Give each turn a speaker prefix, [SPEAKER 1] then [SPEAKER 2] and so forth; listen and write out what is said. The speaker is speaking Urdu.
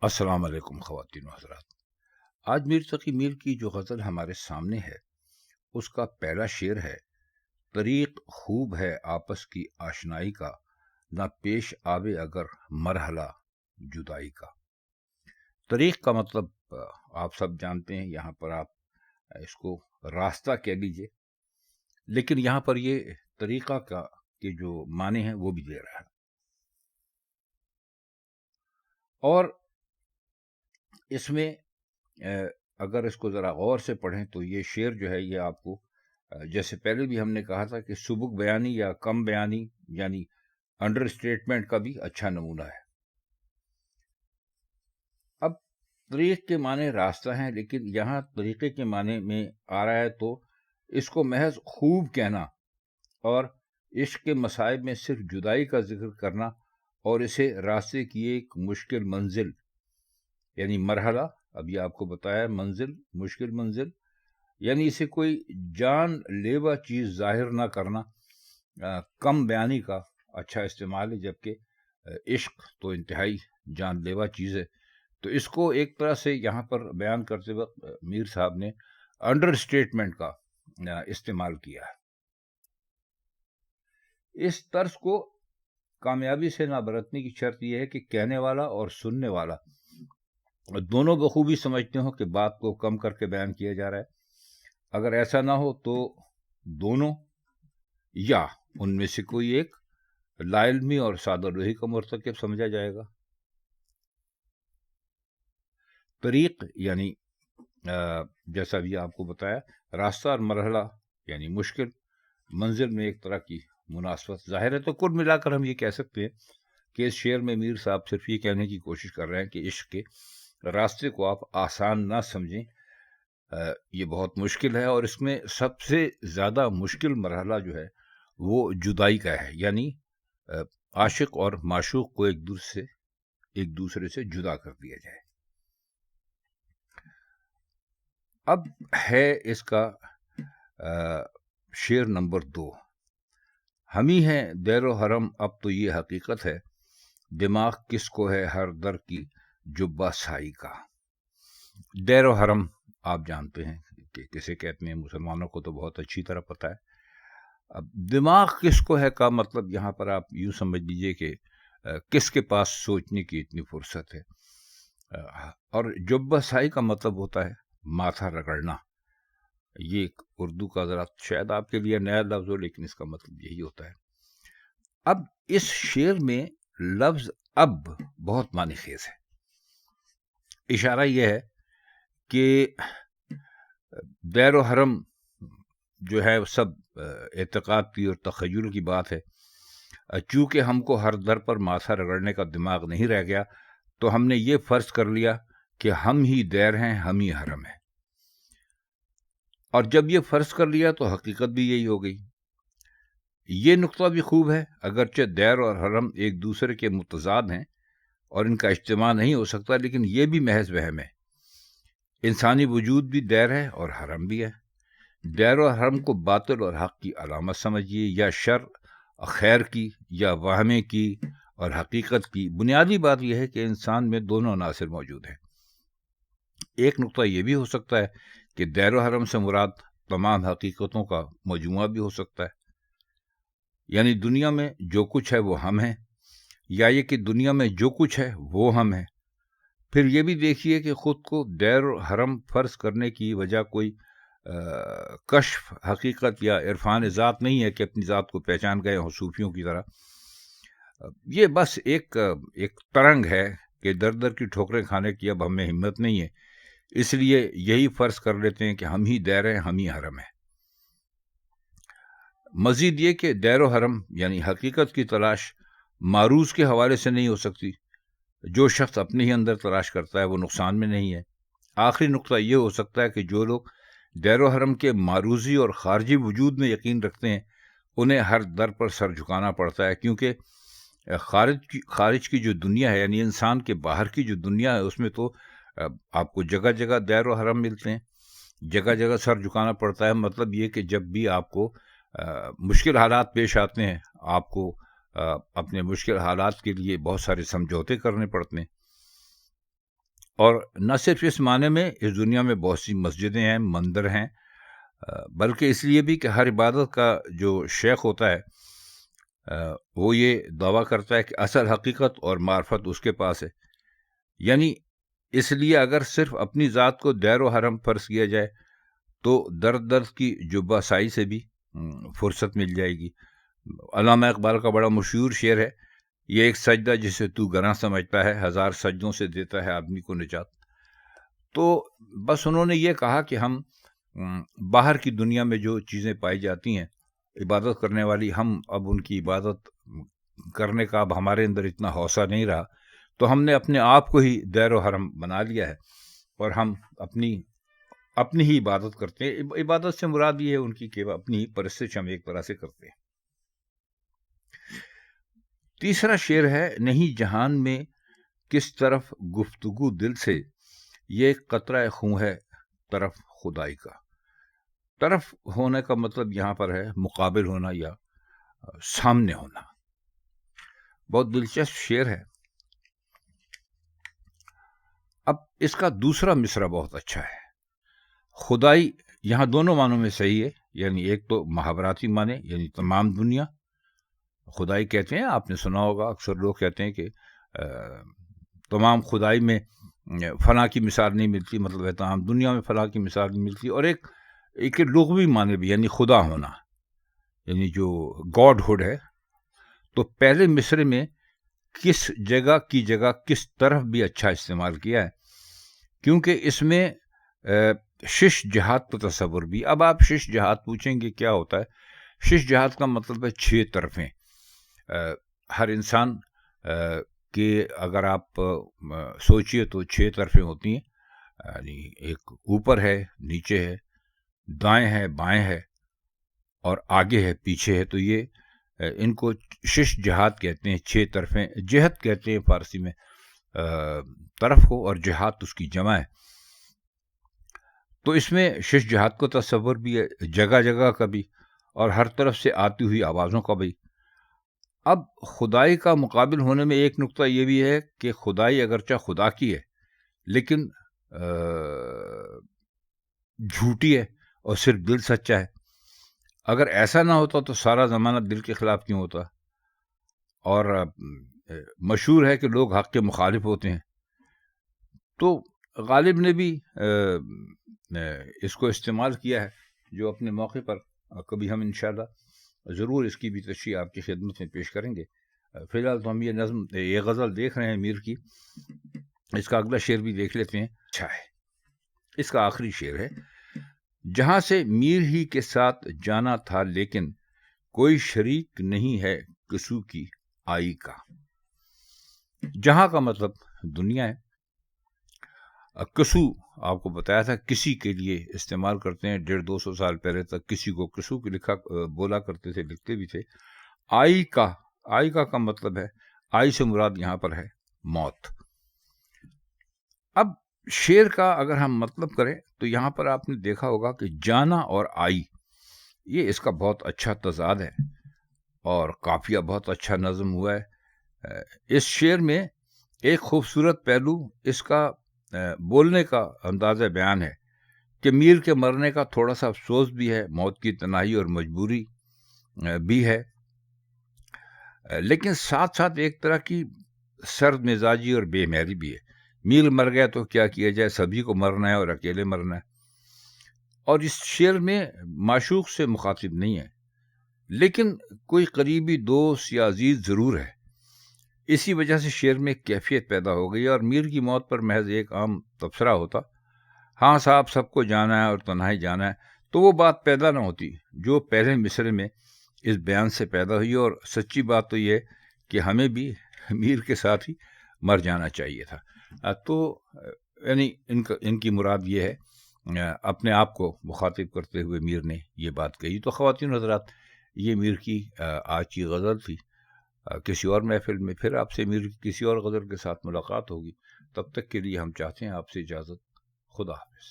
[SPEAKER 1] السلام علیکم خواتین و حضرات. آج میر تقی میر کی جو غزل ہمارے سامنے ہے اس کا پہلا شعر ہے: طریق خوب ہے آپس کی آشنائی کا، نہ پیش آوے اگر مرحلہ جدائی کا. طریق کا مطلب آپ سب جانتے ہیں، یہاں پر آپ اس کو راستہ کہہ لیجئے، لیکن یہاں پر یہ طریقہ کا کے جو معنی ہیں وہ بھی دے رہا ہے. اور اس میں اگر اس کو ذرا غور سے پڑھیں تو یہ شعر جو ہے یہ آپ کو جیسے پہلے بھی ہم نے کہا تھا کہ سبک بیانی یا کم بیانی یعنی انڈر اسٹیٹمنٹ کا بھی اچھا نمونہ ہے. اب طریق کے معنی راستہ ہیں، لیکن یہاں طریقے کے معنی میں آ رہا ہے تو اس کو محض خوب کہنا اور عشق کے مصائب میں صرف جدائی کا ذکر کرنا اور اسے راستے کی ایک مشکل منزل یعنی مرحلہ، ابھی آپ کو بتایا منزل مشکل منزل، یعنی اسے کوئی جان لیوا چیز ظاہر نہ کرنا کم بیانی کا اچھا استعمال ہے، جبکہ عشق تو انتہائی جان لیوا چیز ہے. تو اس کو ایک طرح سے یہاں پر بیان کرتے وقت میر صاحب نے انڈر اسٹیٹمنٹ کا استعمال کیا ہے. اس طرز کو کامیابی سے نہ برتنے کی شرط یہ ہے کہ کہنے والا اور سننے والا دونوں بخوبی سمجھتے ہوں کہ بات کو کم کر کے بیان کیا جا رہا ہے. اگر ایسا نہ ہو تو دونوں یا ان میں سے کوئی ایک لا علمی اور سادہ روحی کا مرتکب سمجھا جائے گا. طریق یعنی جیسا بھی آپ کو بتایا راستہ، اور مرحلہ یعنی مشکل منزل میں ایک طرح کی مناسبت ظاہر ہے. تو کل ملا کر ہم یہ کہہ سکتے ہیں کہ اس شعر میں میر صاحب صرف یہ کہنے کی کوشش کر رہے ہیں کہ عشق کے راستے کو آپ آسان نہ سمجھیں، یہ بہت مشکل ہے، اور اس میں سب سے زیادہ مشکل مرحلہ جو ہے وہ جدائی کا ہے، یعنی عاشق اور معشوق کو ایک دوسرے سے جدا کر دیا جائے. اب ہے اس کا شعر نمبر 2: ہم ہی ہیں دیر و حرم اب تو یہ حقیقت ہے، دماغ کس کو ہے ہر در کی جبہ سائی کا. دیر و حرم آپ جانتے ہیں کہ کسے کہتے ہیں، مسلمانوں کو تو بہت اچھی طرح پتہ ہے. اب دماغ کس کو ہے کا مطلب یہاں پر آپ یوں سمجھ لیجئے کہ کس کے پاس سوچنے کی اتنی فرصت ہے. اور جبہ سائی کا مطلب ہوتا ہے ماتھا رگڑنا. یہ ایک اردو کا ذرا شاید آپ کے لیے نیا لفظ ہو، لیکن اس کا مطلب یہی ہوتا ہے. اب اس شعر میں لفظ اب بہت معنی خیز ہے. اشارہ یہ ہے کہ دیر و حرم جو ہے سب اعتقاد کی اور تخیل کی بات ہے. چونکہ ہم کو ہر در پر ماتھا رگڑنے کا دماغ نہیں رہ گیا تو ہم نے یہ فرض کر لیا کہ ہم ہی دیر ہیں، ہم ہی حرم ہیں. اور جب یہ فرض کر لیا تو حقیقت بھی یہی ہو گئی. یہ نقطہ بھی خوب ہے، اگرچہ دیر اور حرم ایک دوسرے کے متضاد ہیں اور ان کا اجتماع نہیں ہو سکتا، لیکن یہ بھی محض وہم ہے. انسانی وجود بھی دیر ہے اور حرم بھی ہے. دیر اور حرم کو باطل اور حق کی علامت سمجھیے، یا شر خیر کی، یا وہمے کی اور حقیقت کی. بنیادی بات یہ ہے کہ انسان میں دونوں عناصر موجود ہیں. ایک نقطہ یہ بھی ہو سکتا ہے کہ دیر و حرم سے مراد تمام حقیقتوں کا مجموعہ بھی ہو سکتا ہے، یعنی دنیا میں جو کچھ ہے وہ ہم ہیں، یا یہ کہ دنیا میں جو کچھ ہے وہ ہم ہیں. پھر یہ بھی دیکھیے کہ خود کو دیر و حرم فرض کرنے کی وجہ کوئی کشف حقیقت یا عرفان ذات نہیں ہے کہ اپنی ذات کو پہچان گئے ہوں صوفیوں کی طرح. یہ بس ایک ترنگ ہے کہ در در کی ٹھوکریں کھانے کی اب ہمیں ہمت نہیں ہے، اس لیے یہی فرض کر لیتے ہیں کہ ہم ہی دیر ہیں، ہم ہی حرم ہیں. مزید یہ کہ دیر و حرم یعنی حقیقت کی تلاش معروض کے حوالے سے نہیں ہو سکتی. جو شخص اپنے ہی اندر تلاش کرتا ہے وہ نقصان میں نہیں ہے. آخری نقطہ یہ ہو سکتا ہے کہ جو لوگ دیر و حرم کے معروضی اور خارجی وجود میں یقین رکھتے ہیں انہیں ہر در پر سر جھکانا پڑتا ہے، کیونکہ خارج کی جو دنیا ہے یعنی انسان کے باہر کی جو دنیا ہے اس میں تو آپ کو جگہ جگہ دیر و حرم ملتے ہیں، جگہ جگہ سر جھکانا پڑتا ہے. مطلب یہ کہ جب بھی آپ کو مشکل حالات پیش آتے ہیں آپ کو اپنے مشکل حالات کے لیے بہت سارے سمجھوتے کرنے پڑتے ہیں. اور نہ صرف اس معنی میں اس دنیا میں بہت سی مسجدیں ہیں، مندر ہیں، بلکہ اس لیے بھی کہ ہر عبادت کا جو شیخ ہوتا ہے وہ یہ دعویٰ کرتا ہے کہ اصل حقیقت اور معرفت اس کے پاس ہے. یعنی اس لیے اگر صرف اپنی ذات کو دیر و حرم فرض کیا جائے تو درد درد کی جبہ سائی سے بھی فرصت مل جائے گی. علامہ اقبال کا بڑا مشہور شعر ہے، یہ ایک سجدہ جسے تو گناہ سمجھتا ہے، 1000 سجدوں سے دیتا ہے آدمی کو نجات. تو بس انہوں نے یہ کہا کہ ہم باہر کی دنیا میں جو چیزیں پائی جاتی ہیں عبادت کرنے والی، ہم اب ان کی عبادت کرنے کا اب ہمارے اندر اتنا حوصلہ نہیں رہا، تو ہم نے اپنے آپ کو ہی دیر و حرم بنا لیا ہے اور ہم اپنی ہی عبادت کرتے ہیں. عبادت سے مراد یہ ہے ان کی کہ اپنی ہی پرستش ہم ایک طرح سے کرتے ہیں. تیسرا شعر ہے، نہیں جہان میں کس طرف گفتگو دل سے، یہ قطرہ خوں ہے طرف خدائی کا. طرف ہونے کا مطلب یہاں پر ہے مقابل ہونا یا سامنے ہونا. بہت دلچسپ شعر ہے. اب اس کا دوسرا مصرع بہت اچھا ہے. خدائی یہاں دونوں معنوں میں صحیح ہے، یعنی ایک تو محاوراتی معنی یعنی تمام دنیا. خدائی کہتے ہیں، آپ نے سنا ہوگا، اکثر لوگ کہتے ہیں کہ تمام خدائی میں فلاں کی مثال نہیں ملتی، مطلب ہے تمام دنیا میں فلاں کی مثال نہیں ملتی. اور ایک لغوی معنی بھی، یعنی خدا ہونا، یعنی جو گاڈ ہوڈ ہے. تو پہلے مصرے میں کس جگہ کی جگہ کس طرف بھی اچھا استعمال کیا ہے، کیونکہ اس میں شش جہات کا تصور بھی. اب آپ شش جہات پوچھیں گے کیا ہوتا ہے؟ شش جہات کا مطلب ہے 6 طرفیں. ہر انسان کے اگر آپ سوچئے تو 6 طرفیں ہوتی ہیں، یعنی ایک اوپر ہے، نیچے ہے، دائیں ہے، بائیں ہے، اور آگے ہے، پیچھے ہے. تو یہ ان کو شش جہات کہتے ہیں. 6 طرفیں جہت کہتے ہیں فارسی میں طرف کو، اور جہات اس کی جمع ہے. تو اس میں شش جہات کو تصور بھی ہے، جگہ جگہ کا بھی، اور ہر طرف سے آتی ہوئی آوازوں کا بھی. اب خدائی کا مقابل ہونے میں ایک نقطہ یہ بھی ہے کہ خدائی اگرچہ خدا کی ہے لیکن جھوٹی ہے اور صرف دل سچا ہے. اگر ایسا نہ ہوتا تو سارا زمانہ دل کے خلاف کیوں ہوتا؟ اور مشہور ہے کہ لوگ حق کے مخالف ہوتے ہیں. تو غالب نے بھی اس کو استعمال کیا ہے، جو اپنے موقع پر کبھی ہم انشاءاللہ ضرور اس کی بھی تشریح آپ کی خدمت میں پیش کریں گے. فی الحال تو ہم یہ غزل دیکھ رہے ہیں میر کی. اس کا اگلا شعر بھی دیکھ لیتے ہیں. اچھا ہے، اس کا آخری شعر ہے، جہاں سے میر ہی کے ساتھ جانا تھا لیکن کوئی شریک نہیں ہے کسو کی آئی کا. جہاں کا مطلب دنیا ہے. کسو آپ کو بتایا تھا کسی کے لیے استعمال کرتے ہیں. 150-200 سال پہلے تک کسی کو کسو کی بولا کرتے تھے، لکھتے بھی تھے. آئی کا مطلب ہے، آئی سے مراد یہاں پر ہے موت. اب شعر کا اگر ہم مطلب کریں تو یہاں پر آپ نے دیکھا ہوگا کہ جانا اور آئی، یہ اس کا بہت اچھا تضاد ہے اور قافیہ بہت اچھا نظم ہوا ہے. اس شعر میں ایک خوبصورت پہلو اس کا بولنے کا انداز بیان ہے کہ میر کے مرنے کا تھوڑا سا افسوس بھی ہے، موت کی تنہائی اور مجبوری بھی ہے، لیکن ساتھ ساتھ ایک طرح کی سرد مزاجی اور بے مہری بھی ہے. میر مر گیا تو کیا کیا جائے، سبھی کو مرنا ہے اور اکیلے مرنا ہے. اور اس شعر میں معشوق سے مخاطب نہیں ہے، لیکن کوئی قریبی دوست یا عزیز ضرور ہے. اسی وجہ سے شعر میں کیفیت پیدا ہو گئی. اور میر کی موت پر محض ایک عام تبصرہ ہوتا، ہاں صاحب سب کو جانا ہے اور تنہائی جانا ہے، تو وہ بات پیدا نہ ہوتی جو پہلے مصرے میں اس بیان سے پیدا ہوئی. اور سچی بات تو یہ کہ ہمیں بھی میر کے ساتھ ہی مر جانا چاہیے تھا. تو یعنی ان کی مراد یہ ہے، اپنے آپ کو مخاطب کرتے ہوئے میر نے یہ بات کہی. تو خواتین حضرات، یہ میر کی آج کی غزل تھی. کسی اور محفل میں پھر آپ سے میر کی کسی اور غزل کے ساتھ ملاقات ہوگی. تب تک کے لیے ہم چاہتے ہیں آپ سے اجازت. خدا حافظ.